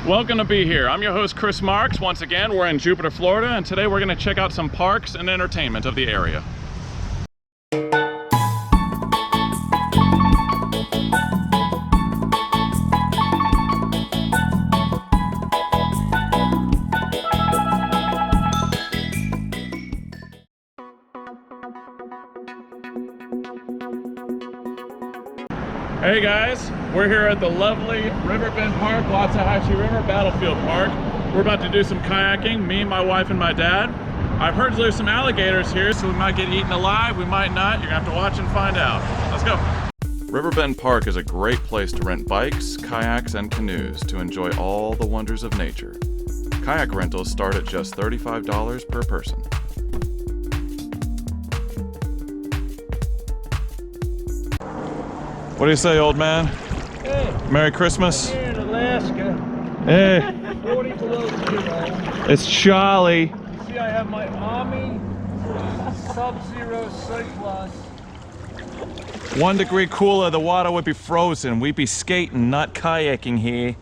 Welcome to Be Here. I'm your host, Chris Marks. Once again, we're in Jupiter, Florida, and today we're going to check out some parks and entertainment of the area. Hey guys, we're here at the lovely Riverbend Park, Loxahatchee River, Battlefield Park. We're about to do some kayaking, me, my wife, and my dad. I've heard there's some alligators here, so we might get eaten alive, we might not. You're gonna have to watch and find out. Let's go. Riverbend Park is a great place to rent bikes, kayaks, and canoes to enjoy all the wonders of nature. Kayak rentals start at just $35 per person. What do you say, old man? Hey, Merry Christmas. here in Alaska, Hey, 40 below zero. it's Charlie. You see, I have my Army Sub-Zero Cyclops. 1 degree cooler, the water would be frozen. We'd be skating, not kayaking here.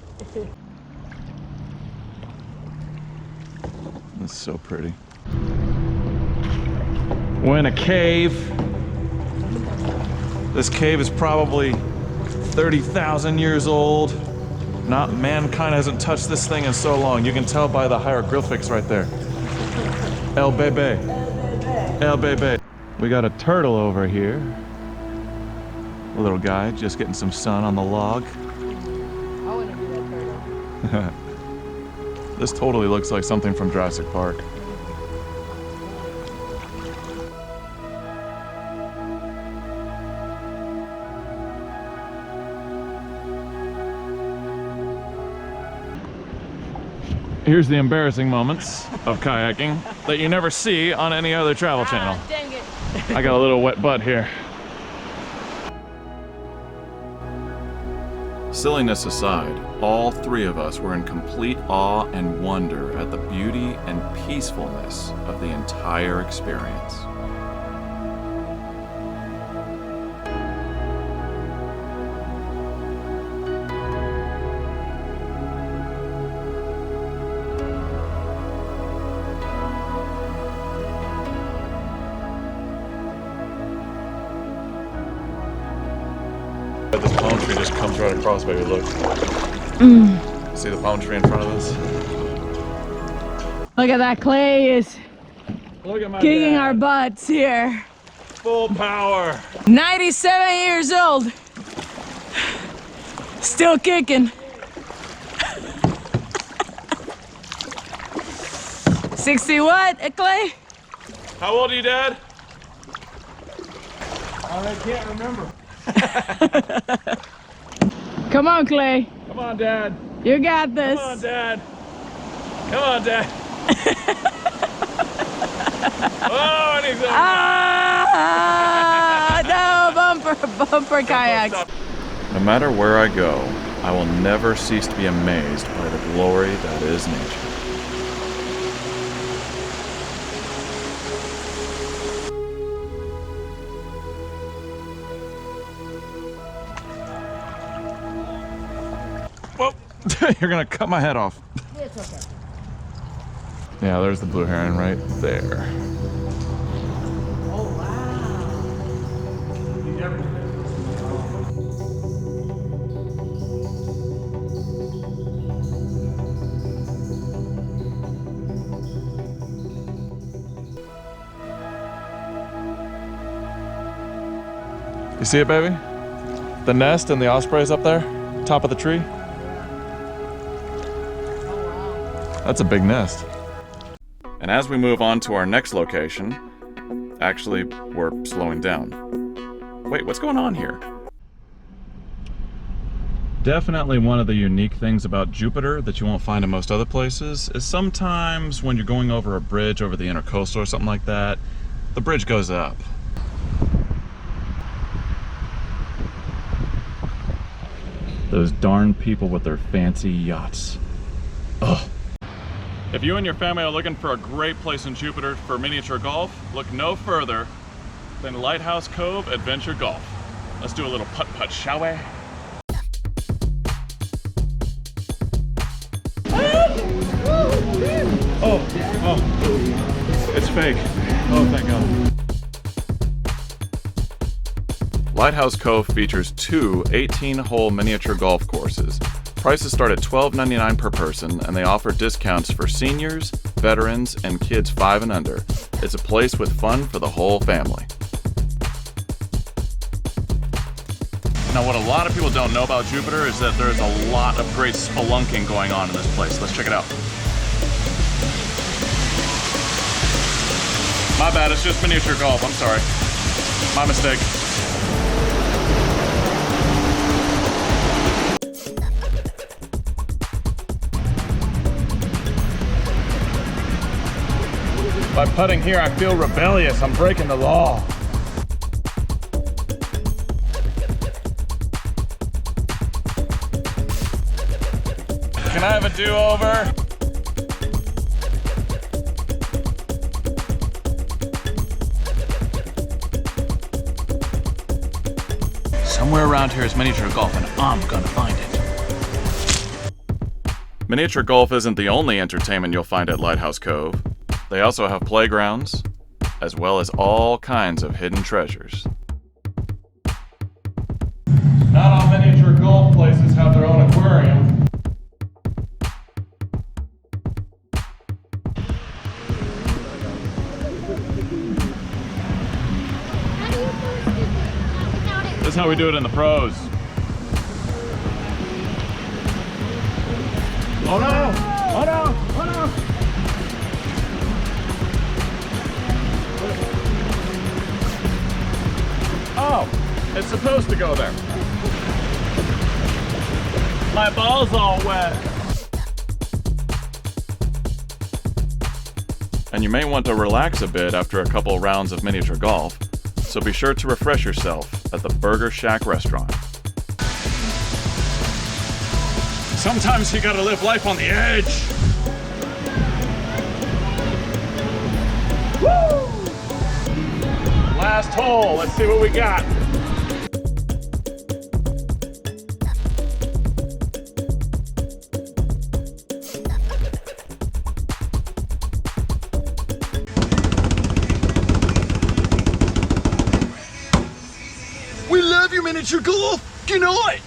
That's so pretty. We're in a cave. This cave is probably 30,000 years old. Mankind hasn't touched this thing in so long. You can tell by the hieroglyphics right there. El Bebe. El Bebe. We got a turtle over here. A little guy just getting some sun on the log. I want to be that turtle. This totally looks like something from Jurassic Park. Here's the embarrassing moments of kayaking that you never see on any other travel channel. Dang it. I got a little wet butt here. Silliness aside, all three of us were in complete awe and wonder at the beauty and peacefulness of the entire experience. This palm tree just comes right across, baby, look. See the palm tree in front of us? Look at that, Clay is Look at my kicking dad. our butts here. Full power. 97 years old. Still kicking. 60 what, Clay? How old are you, Dad? I can't remember. Come on, Clay. Come on, Dad. You got this. Come on, Dad. Come on, Dad. Oh, and he's over. Ah, no, bumper kayaks. No matter where I go, I will never cease to be amazed by the glory that is nature. Whoa, you're gonna cut my head off. It's okay. Yeah, there's the blue heron right there. Oh, wow. You see it, baby? The nest and the ospreys up there, top of the tree. Oh, wow. That's a big nest. And as we move on to our next location, actually, we're slowing down. Wait, what's going on here? Definitely one of the unique things about Jupiter that you won't find in most other places is sometimes when you're going over a bridge over the intercoastal or something like that, the bridge goes up. Those darn people with their fancy yachts. Ugh. If you and your family are looking for a great place in Jupiter for miniature golf, look no further than Lighthouse Cove Adventure Golf. Let's do a little putt-putt, shall we? Oh, it's fake. Oh, thank God. Lighthouse Cove features two 18-hole miniature golf courses. Prices start at $12.99 per person, and they offer discounts for seniors, veterans, and kids 5 and under. It's a place with fun for the whole family. Now, what a lot of people don't know about Jupiter is that there's a lot of great spelunking going on in this place. Let's check it out. My bad, it's just miniature golf. I'm sorry. My mistake. By putting here, I feel rebellious. I'm breaking the law. Can I have a do-over? Somewhere around here is miniature golf, and I'm gonna find it. Miniature golf isn't the only entertainment you'll find at Lighthouse Cove. They also have playgrounds, as well as all kinds of hidden treasures. Not all miniature golf places have their own aquarium. This is how we do it in the pros. Oh no! Oh no! Oh no! Oh, it's supposed to go there. My ball's all wet. And you may want to relax a bit after a couple rounds of miniature golf, so be sure to refresh yourself at the Burger Shack restaurant. Sometimes you gotta live life on the edge. Woo! Last hole, let's see what we got. We love your miniature golf. Good night.